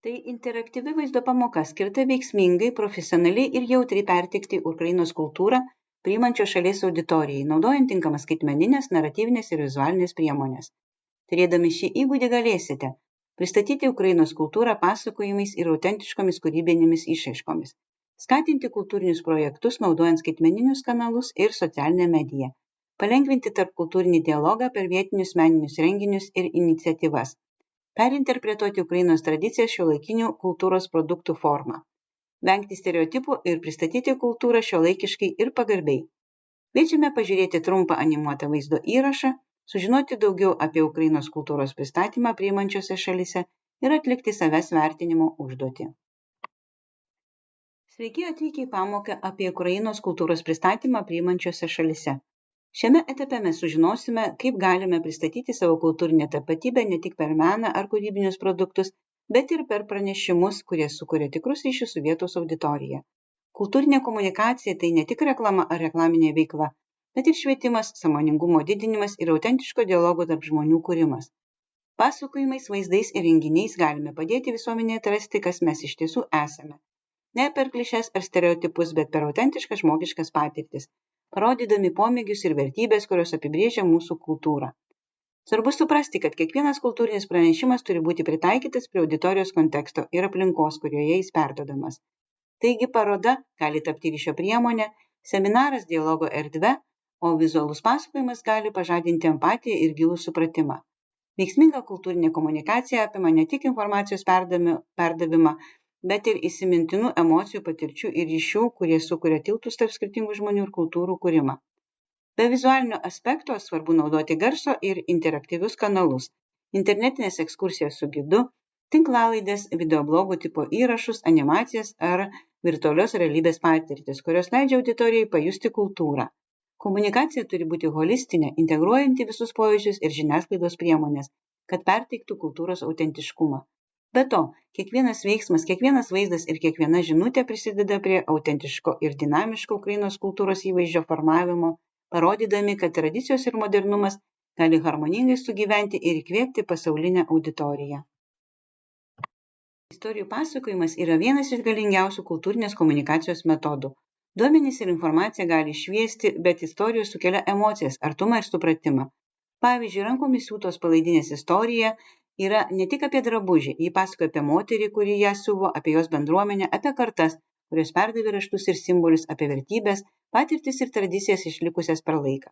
Tai interaktyvi vaizdo pamoka skirta veiksmingai, profesionaliai ir jautriai perteikti Ukrainos kultūrą priimančios šalies auditorijai, naudojant tinkamas skaitmeninės, naratyvinės ir vizualinės priemonės. Turėdami šį įgūdį galėsite pristatyti Ukrainos kultūrą pasakojimais ir autentiškomis kūrybinėmis išraiškomis, skatinti kultūrinius projektus naudojant skaitmeninius kanalus ir socialinę mediją, palengvinti tarpkultūrinį dialogą per vietinius meninius renginius ir iniciatyvas, perinterpretuoti Ukrainos tradicijas šiuolaikinių kultūros produktų formą, vengti stereotipų ir pristatyti kultūrą šiuolaikiškai ir pagarbiai. Kviečiame pažiūrėti trumpą animuotą vaizdo įrašą, sužinoti daugiau apie Ukrainos kultūros pristatymą priimančiose šalyse ir atlikti savęs vertinimo užduotį. Sveiki atvykę į pamoką apie Ukrainos kultūros pristatymą priimančiose šalyse. Šiame etape mes sužinosime, kaip galime pristatyti savo kultūrinę tapatybę ne tik per meną ar kūrybinius produktus, bet ir per pranešimus, kurie sukuria tikrus ryšius su vietos auditorija. Kultūrinė komunikacija tai ne tik reklama ar reklaminė veikla, bet ir švietimas, sąmoningumo didinimas ir autentiško dialogo tarp žmonių kūrimas. Pasakojimais, vaizdais ir renginiais galime padėti visuomenėje atrasti, kas mes iš tiesų esame. Ne per klišes ar stereotipus, bet per autentiškas žmogiškas patirtis, parodydami pomėgius ir vertybės, kurios apibrėžia mūsų kultūrą. Svarbu suprasti, kad kiekvienas kultūrinis pranešimas turi būti pritaikytas prie auditorijos konteksto ir aplinkos, kurioje jis perduodamas. Taigi paroda gali tapti ryšio priemonė, seminaras dialogo erdve, o vizualus pasakojimas gali pažadinti empatiją ir gilų supratimą. Veiksminga kultūrinė komunikacija apima ne tik informacijos perdavimą, bet ir įsimintinų emocijų, patirčių ir ryšių, kurie sukuria tiltus tarp skirtingų žmonių ir kultūrų kūrimą. Be vizualinio aspekto svarbu naudoti garso ir interaktyvius kanalus, internetinės ekskursijas su gidu, tinklalaidės, videoblogų tipo įrašus, animacijas ar virtualios realybės patirtis, kurios leidžia auditorijai pajusti kultūrą. Komunikacija turi būti holistinė, integruojanti visus pojūčius ir žiniasklaidos priemonės, kad perteiktų kultūros autentiškumą. Be to, kiekvienas veiksmas, kiekvienas vaizdas ir kiekviena žinutė prisideda prie autentiško ir dinamiško Ukrainos kultūros įvaizdžio formavimo, parodydami, kad tradicijos ir modernumas gali harmoningai sugyventi ir įkvėpti pasaulinę auditoriją. Istorijų pasakojimas yra vienas iš galingiausių kultūrinės komunikacijos metodų. Duomenys ir informacija gali šviesti, bet istorijos sukelia emocijas, artumą ir supratimą. Pavyzdžiui, rankomis siūtos palaidinės istorija yra ne tik apie drabužį, ji pasakoja apie moterį, kuri ją siuvo, apie jos bendruomenę, apie kartas, kurios perdavė raštus ir simbolius, apie vertybės, patirtis ir tradicijas išlikusias per laiką.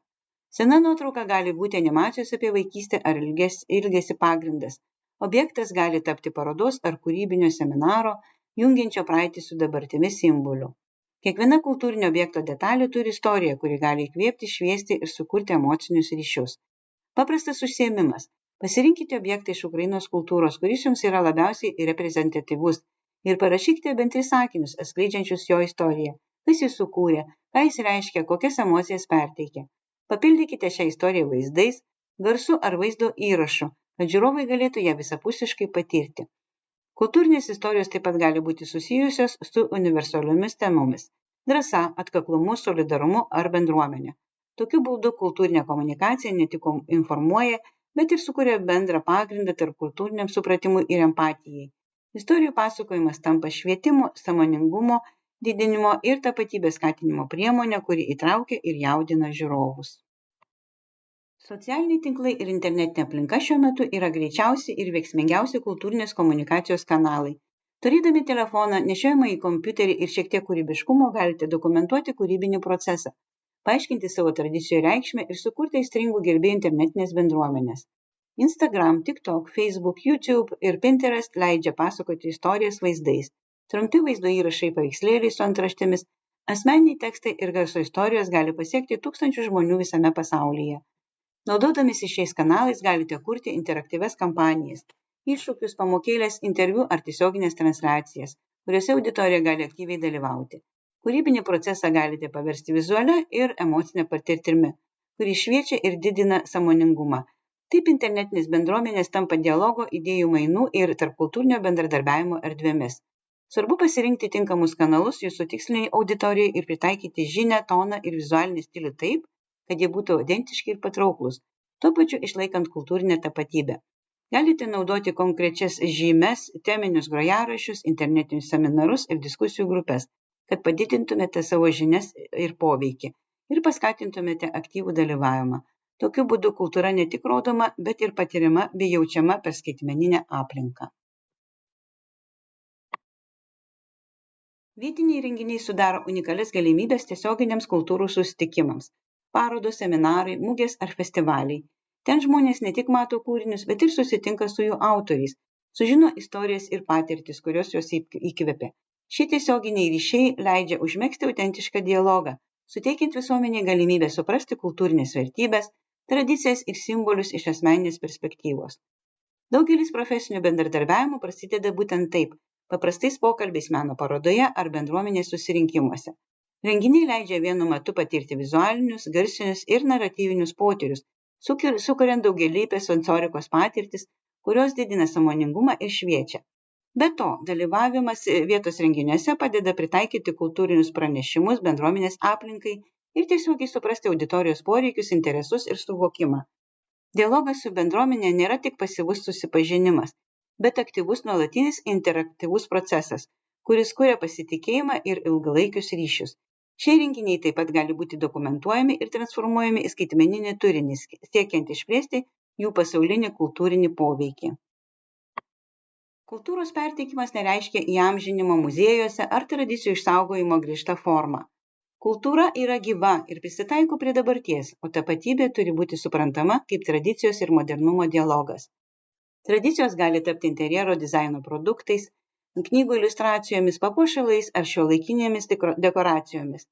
Sena nuotrauka gali būti animacijos apie vaikystę ar ilgesį pagrindas. Objektas gali tapti parodos ar kūrybinio seminaro, jungiančio praeitį su dabartimi simboliu. Kiekviena kultūrinio objekto detalė turi istoriją, kuri gali įkvėpti, šviesti ir sukurti emocinius ryšius. Paprastas užsiėmimas. Pasirinkite objektą iš Ukrainos kultūros, kuris jums yra labiausiai reprezentatyvus, ir parašykite bent 3 sakinius, atskleidžiančius jo istoriją, kas jis sukūrė, ką jis reiškia, kokias emocijas perteikia. Papildykite šią istoriją vaizdais, garsu ar vaizdo įrašu, kad žiūrovai galėtų ją visapusiškai patirti. Kultūrinės istorijos taip pat gali būti susijusios su universaliomis temomis – drąsa, atkaklumu, solidarumu ar bendruomenė. Tokiu būdu kultūrinė komunikacija ne tik informuoja, bet ir sukuria bendrą pagrindą tarp kultūriniam supratimui ir empatijai. Istorijų pasakojimas tampa švietimo, sąmoningumo didinimo ir tapatybės skatinimo priemonė, kuri įtraukia ir jaudina žiūrovus. Socialiniai tinklai ir internetinė aplinka šiuo metu yra greičiausi ir veiksmingiausi kultūrinės komunikacijos kanalai. Turėdami telefoną, nešiojamą į kompiuterį ir šiek tiek kūrybiškumo galite dokumentuoti kūrybinį procesą, paaiškinti savo tradicijų reikšmę ir sukurti aistringų gerbėjų internetinės bendruomenės. Instagram, TikTok, Facebook, YouTube ir Pinterest leidžia pasakoti istorijas vaizdais. Trumpi vaizdo įrašai, paveikslėliai su antraštėmis, asmeniniai tekstai ir garso istorijos gali pasiekti tūkstančių žmonių visame pasaulyje. Naudodamisi šiais kanalais galite kurti interaktyvias kampanijas, iššūkius, pamokėlės, interviu ar tiesioginės transliacijas, kuriuose auditorija gali aktyviai dalyvauti. Kūrybinį procesą galite paversti vizualia ir emocinė patirtimi, kuri šviečia ir didina sąmoningumą. Taip internetinės bendruomenės tampa dialogo, idėjų mainų ir tarpkultūrinio bendradarbiavimo erdvėmis. Svarbu pasirinkti tinkamus kanalus jūsų tiksliniai auditorijai ir pritaikyti žinią, toną ir vizualinį stilių taip, kad jie būtų autentiški ir patrauklūs, tuo pačiu išlaikant kultūrinę tapatybę. Galite naudoti konkrečias žymes, teminius grojaraščius, internetinius seminarus ir diskusijų grupės, kad padidintumėte savo žinias ir poveikį ir paskatintumėte aktyvų dalyvavimą. Tokiu būdu kultūra ne tik rodoma, bet ir patiriama bei jaučiama per skaitmeninę aplinką. Vietiniai renginiai sudaro unikalias galimybės tiesioginiams kultūrų susitikimams – parodos, seminarai, mugės ar festivaliai. Ten žmonės ne tik mato kūrinius, bet ir susitinka su jų autoriais, sužino istorijas ir patirtis, kurios juos įkvepia. Šie tiesioginiai ryšiai leidžia užmegzti autentišką dialogą, suteikiant visuomeniai galimybę suprasti kultūrinės vertybės, tradicijas ir simbolius iš asmeninės perspektyvos. Daugelis profesinių bendradarbiavimų prasideda būtent taip – paprastais pokalbiais meno parodoje ar bendruomenės susirinkimuose. Renginiai leidžia vienu metu patirti vizualinius, garsinius ir naratyvinius potyrius, sukuriant daugialypės sensorikos patirtis, kurios didina sąmoningumą ir šviečia. Be to, dalyvavimas vietos renginiuose padeda pritaikyti kultūrinius pranešimus bendruomenės aplinkai ir tiesiogiai suprasti auditorijos poreikius, interesus ir suvokimą. Dialogas su bendruomenė nėra tik pasyvus susipažinimas, bet aktyvus nuolatinis interaktyvus procesas, kuris kuria pasitikėjimą ir ilgalaikius ryšius. Šie renginiai taip pat gali būti dokumentuojami ir transformuojami į skaitmeninį turinį, siekiant išplėsti jų pasaulinį kultūrinį poveikį. Kultūros perteikimas nereiškia įamžinimo muziejuose ar tradicijų išsaugojimo griežta forma. Kultūra yra gyva ir prisitaiko prie dabarties, o tapatybė turi būti suprantama kaip tradicijos ir modernumo dialogas. Tradicijos gali tapti interjero dizaino produktais, knygų iliustracijomis, papuošalais ar šiuolaikinėmis dekoracijomis,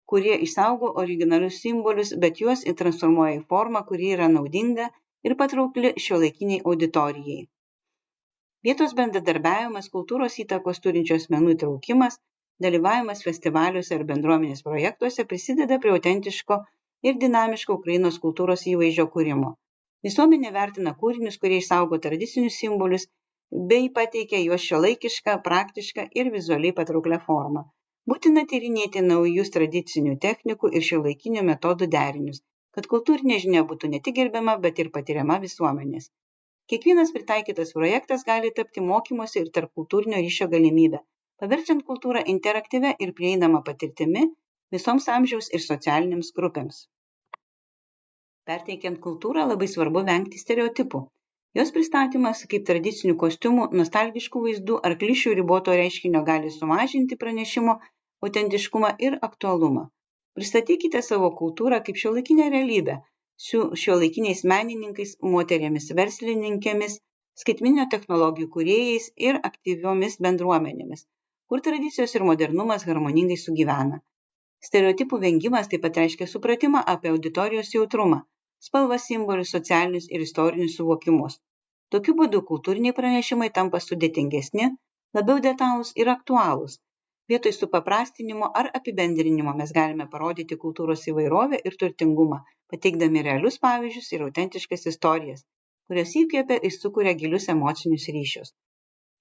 kurie išsaugo originalius simbolius, bet juos transformuoja į formą, kuri yra naudinga ir patraukli šiuolaikiniai auditorijai. Vietos bendradarbiavimas, kultūros įtakos turinčių asmenų įtraukimas, dalyvavimas festivaliuose ar bendruomenės projektuose prisideda prie autentiško ir dinamiško Ukrainos kultūros įvaizdžio kūrimo. Visuomenė vertina kūrinius, kurie išsaugo tradicinius simbolius, bei pateikia juos šiuolaikišką, praktišką ir vizualiai patrauklią formą. Būtina tyrinėti naujus tradicinių technikų ir šiuolaikinių metodų derinius, kad kultūrinė žinia būtų ne tik gerbiama, bet ir patiriama visuomenės. Kiekvienas pritaikytas projektas gali tapti mokymosi ir tarpkultūrinio ryšio galimybę, paverčiant kultūrą interaktyvia ir prieinama patirtimi visoms amžiaus ir socialinėms grupėms. Perteikiant kultūrą labai svarbu vengti stereotipų. Jos pristatymas kaip tradicinių kostiumų, nostalgiškų vaizdų ar klišių riboto reiškinio gali sumažinti pranešimo autentiškumą ir aktualumą. Pristatykite savo kultūrą kaip šiuolaikinę realybę, su šiuolaikiniais menininkais, moterimis verslininkėmis, skaitmeninio technologijų kūrėjais ir aktyviomis bendruomenėmis, kur tradicijos ir modernumas harmoningai sugyvena. Stereotipų vengimas taip pat reiškia supratimą apie auditorijos jautrumą, spalvas, simbolius, socialinius ir istorinius suvokimus. Tokiu būdu kultūriniai pranešimai tampa sudėtingesni, labiau detalūs ir aktualūs. Vietoj supaprastinimo ar apibendrinimo mes galime parodyti kultūros įvairovę ir turtingumą, pateikdami realius pavyzdžius ir autentiškas istorijas, kurios įkvepia ir sukuria gilius emocinius ryšius.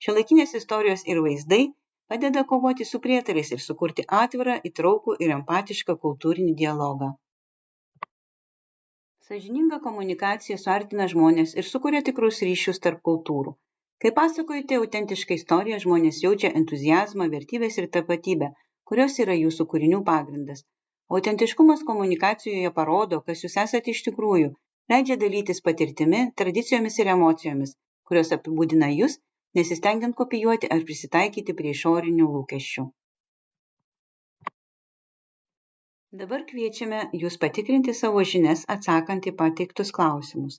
Šiuolaikinės istorijos ir vaizdai padeda kovoti su prietarais ir sukurti atvirą, įtraukų ir empatišką kultūrinį dialogą. Sąžininga komunikacija suartina žmonės ir sukuria tikrus ryšius tarp kultūrų. Kai pasakojate autentišką istoriją, žmonės jaučia entuziazmą, vertybės ir tapatybę, kurios yra jūsų kūrinių pagrindas. Autentiškumas komunikacijoje parodo, kas jūs esate iš tikrųjų, leidžia dalytis patirtimi, tradicijomis ir emocijomis, kurios apibūdina jūs, nesistengiant kopijuoti ar prisitaikyti prie išorinių lūkesčių. Dabar kviečiame jūs patikrinti savo žinias atsakant į pateiktus klausimus.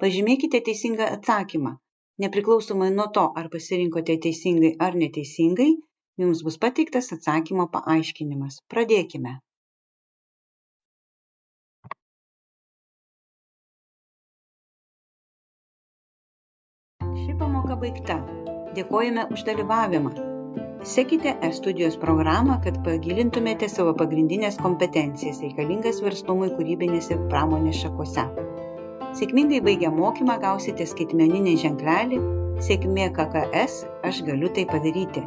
Pažymėkite teisingą atsakymą. Nepriklausomai nuo to, ar pasirinkote teisingai ar neteisingai, jums bus pateiktas atsakymo paaiškinimas. Pradėkime. Ši pamoka baigta. Dėkojame už dalyvavimą. Sekite e-studijos programą, kad pagilintumėte savo pagrindinės kompetencijas reikalingas verslumui kūrybinėse pramonės šakose. Sėkmingai baigę mokymą gausite skaitmeninį ženklelį Sėkmė KKS, aš galiu tai padaryti.